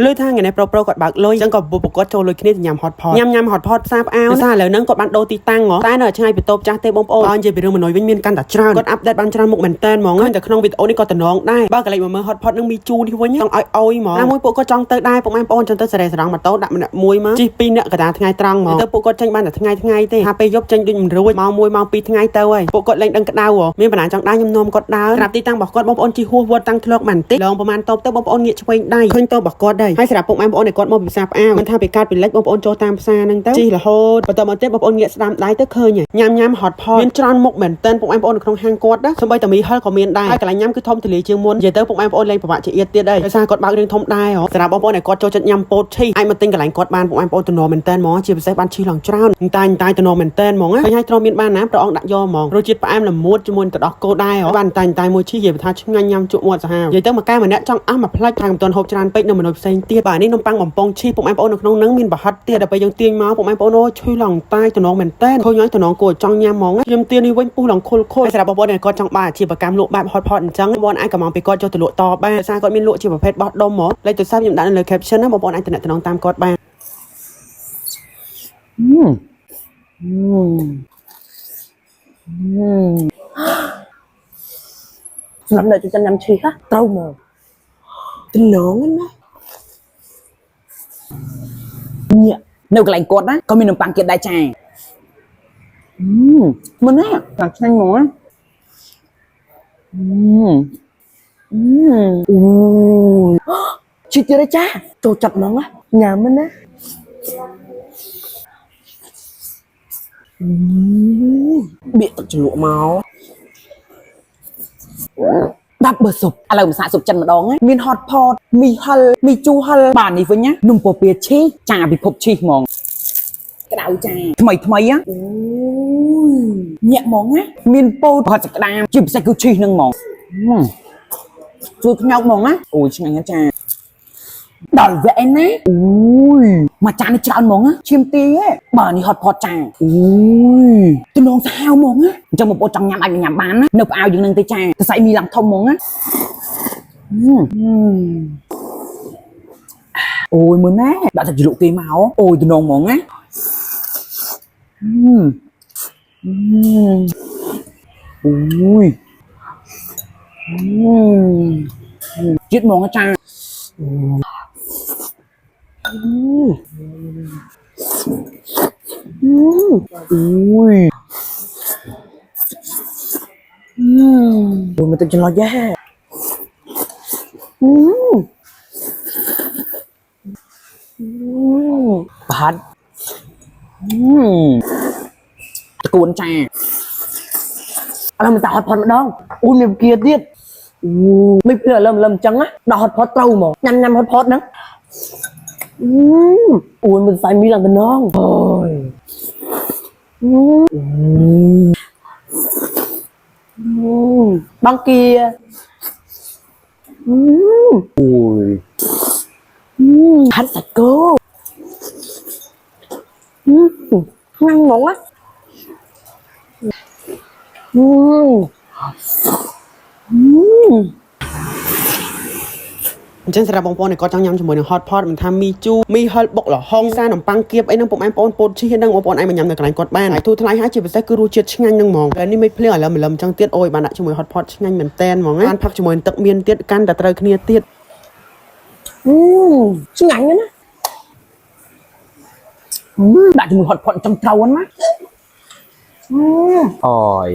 លុយថាថ្ងៃនេះប្រូគាត់បើកលុយចឹងក៏បុព្វគាត់ចូលលុយគ្នាញ៉ាំហតផតញ៉ាំហតផតផ្សារផ្អាវសារឥឡូវហ្នឹងគាត់បានដូរទីតាំងហ៎តែនៅឆ្ងាយពីតូបចាស់ទេបងប្អូនអញ្ចឹងពីរឿងម៉ណុយវិញមានកាន់តែច្រើនគាត់អាប់ដេតបានច្រើនមុខមែនតើហ្មងតែក្នុងវីដេអូនេះក៏តំណងដែរបើកន្លែងមើលហតផតនឹងមីជូនេះវិញចង់ឲ្យអុយហ្មងណាមួយពួកគាត់ចង់ទៅដែរពុកម៉ែបងប្អូនចឹងទៅសេរីសរងម៉ូតូដាក់ម្នាក់មួយមកជិះ2នាក់កតាថ្ងៃត្រង់ហ្មងទៅពួកគាត់ចេញបានតែថ្ងៃទេថាពេលយប់ចេញដូចមិនរួចម៉ោង1ម៉ោង2ថ្ងៃទៅហើយពួកគាត់លេងដឹងក្តៅមានបណ្ដាចង់ដែរខ្ញុំនាំគាត់ដើរក្រាបទីតាំងរបស់គាត់បងប្អូនជិះហួសវត្តតាំងធ្លុកបានតិចឡងប្រហែលតូបទៅបងប្អូនងាកឆ្វេងដៃឃើញតូបរបស់គាត់ដែរហើយសម្រាប់ពុកម៉ែបងប្អូនដែលគាត់មកពីផ្សារផ្អាវមិនថាពីកើតពីលិចបងប្អូនចូលតាមផ្សារហ្នឹងទៅជិះរហូតបន្តមកទៀតបងប្អូនងាកស្ដាំដៃទៅឃើញញ៉ាំហតផតមានច្រើនមុខមែនតើពុកម៉ែបងប្អូននៅក្នុងហាងគាត់ណាសូម្បីតែមីហិលក៏មានដែរហើយកន្លែងញ៉ាំគឺធំទូលាយជាងមុននិយាយទៅពុកម៉ែបងប្អូនលេងប្រវាក់ជាអៀតទៀតដែរដោយសារគាត់បើករឿងធំដែរសម្រាប់បងប្អូនដែលគាត់ចូលចិត្តញ៉ាំពោតឈីអាចមកទិញកន្លែងគាត់បានពុកម៉ែបងប្អូនទំនោរមែនតើហ្មងជាពិសេសបានឈីឡើងច្រើនតែទំនោរមែនតើហ្មងឃើញឲ្យទ្រាំមានបានណាព្រះអង្គដាក់យកហ្មងរសជាតិផ្អែមល្មួតជាមួយទឹកដោះគោដែរបានតែមួយឈីនិយាយថាឆ្ងាញ់ញ៉ាំជក់មាត់សាហាវនិយាយទៅមកកែម្នាក់ចង់អស់មកផ្លាច់ខាងមិនទាន់ហូបច្រើនពេកនៅមនុស្សផ្សេងទៀតបាទនេះនំប៉័ងបំពងឈីពុកម៉ែបងប្អូននៅក្នុងហ្នឹងមានប្រហិតទៀតដល់ពេលយើងទាញមកពុកម៉ែបងប្អូនអូឈឺឡើងតែទំនោរមែនតើឃើញឲ្យទំនោរគួរចង់ញ៉ាំហ្មងខ្ញុំទាញនេះវិញពុះឡើងខុលសម្រាប់បងប្អូនដែលគាត់ចង់បានអាជីវកម្មលក់បែបហតផតអញ្ចឹងបងប្អូនអាចកំងពីគាត់ចូលទៅលក់តបានដោយសារគាត់មានលក់ជាប្រភេទបោះដុំហ្មងលេខទូរស័ព្ទខ្ញុំដាក់នៅលើ caption ណាបងប្អូនអាចតំណតាមគាត់បានសម្រាប់អ្នកចូលចិត្តញ៉ាំឈីហ៎ត្រូវមកទំនងណាញ៉ានៅកន្លែងគាត់ណាក៏មាននំប៉័ងទៀតដែរចាមិនណាតែឆ្ងាញ់ហ្មងអូឈីទៀតចាចូលចិត្តហ្មងណាញ៉ាំមិនណាបៀកទឹកជ្រលក់មកដាប់បើស៊ុបឥឡូវម្សាស៊ុបចិនម្ដងមានហតផតមីហិលមីជូហិលបាននេះវិញណានំពពាឈីចាពិភពឈីហ្មងក្តៅចាថ្មីអូញាក់ហ្មងណាមានពោតហត់ចក្តាមជាពិសេសគឺឈីហ្នឹងហ្មងជួយខ្ញោកហ្មងណាអូយឆ្ងាញ់ណាចាដល់វែងណាអូយមកចាននេះច្រើនហ្មងណាឈាមទីហ៎បើនេះហត់ផតចាអូយទំនងសាហាវហ្មងណាអញ្ចឹងបងប្អូនចង់ញ៉ាំអាចញ៉ាំបានណានៅផ្អាវយើងនឹងទេចាសរសៃមីឡើងធំហ្មងណាអូយមើលណាដាក់តែជ្រលក់គេមកអូយទំនងហ្មងណាអូយជាតិហ្មងចាអូយมันจะลอยแย่พัดตะกูลจ้าอะไรมันตาฮอตพอดมาดองอุ้ยมีเกียร์เดียดไม่เพื่อเริ่มจังนะดาฮอตพอดเต้าหมอยำฮอตพอดนะอุ้ยมันใส่มีหลังกันน้องโอ้ยบางเกียร์โอ้ยพัดสักโก้งั้งงงอ่ะអញ្ចឹងសម្រាប់បងប្អូនដែលគាត់ចង់ញ៉ាំជាមួយនឹង hot pot មិនថាមីជូមីហិលបុកល្ហុងសារនំប៉័ងគៀបអីហ្នឹងបងប្អូនពោតឈីហ្នឹងបងប្អូនអាចមកញ៉ាំនៅកន្លែងគាត់បានហើយទូថ្លៃហើយជាពិសេសគឺរសជាតិឆ្ងាញ់ហ្នឹងហ្មងតែនេះមិនភ្លៀងឥឡូវម្លឹមចឹងទៀតអូយបានដាក់ជាមួយ hot pot ឆ្ងាញ់មែនតែនហ្មងបានផឹកជាមួយទឹកមានទៀតកាន់តែត្រូវគ្នាទៀតឆ្ងាញ់ណាដាក់ជាមួយ hot pot ចំត្រូវណាអូយ